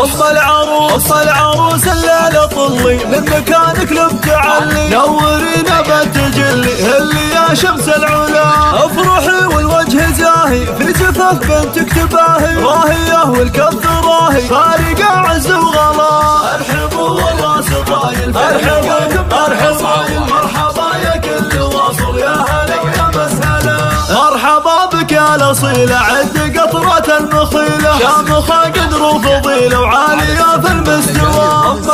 ام العروس الليله طلي من مكانك لبتعلي، نورينا بالتجلي هلي يا شمس العلا، افرحي والوجه زاهي في زفاف بنتك تباهي، راهيه والكف راهي فارقه عز وغلا. ارحبوا والراس طايل ارحبوا مرحبا يا كل واصل، يا هلا ويا مسهلا، مرحبا بك يا الاصيله عد قطره المخيله، شامخه قدر وفضيله وعاليه في المستوى. ام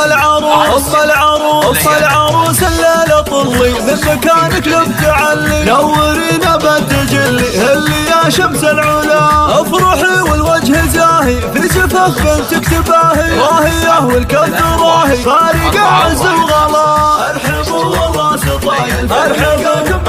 العروس الليله طلي من مكانك لبتعلي، نورينا بالتجلي هلي يا شمس العلا، افرحي والوجه زاهي في زفاف بنتك تباهي، راهيه والكف راهي فارقه عز وغلا. ارحبوا والراس طايل ارحبوا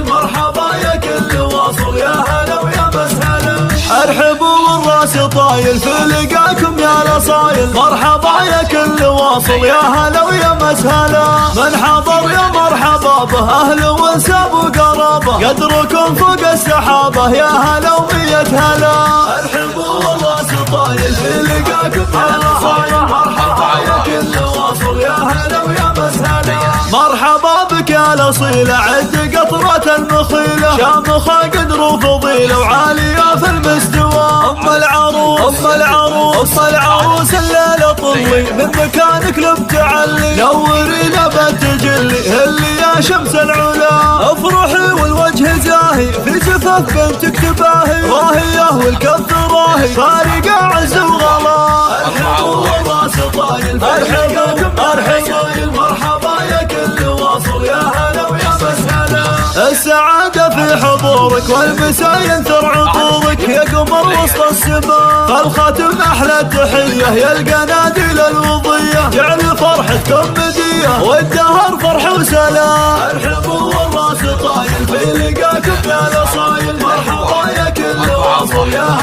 مرحبا يا كل واصل، يا هلا ويا مسهلا، ارحبوا والراس طايل في لقاكم يا الاصايل، مرحبا يا كل واصل، يا هلا ويا مسهلا، من حضر يا مرحبا به اهل وانساب وقرابه، قدركم فوق السحابه يا هلا ومية هلا. ارحبوا والراس طايل في لقاكم يا الاصايل، مرحبا يا كل واصل، يا هلا ويا مسهلا، مرحبا بك يا الاصيله عد قطره المخيله، شامخه قدر وفضيله وعاليه في المستوى. ام العروس الليله طلي من مكانك لبتعلي، نورينا بالتجلي هلي يا شمس العلا، افرحي والوجه زاهي في زفاف بنتك تباهي، راهيه والكف راهي فارقه عز وغلا. ارحبوا والراس طايل ارحبوا مرحبا يا كل واصل، يا هلا ويا مسهلا، السعادة في حضورك والمسا ينثر عطورك، يا قمر وسط السماء فالخاتم أحلى التحية، يا القناديل الوضية جعل فرحتكم مدية والدهر فرح وسلام. ارحبوا والراس طايل في لقاكم يا الاصايل، مرحبا يا كل واصل، يا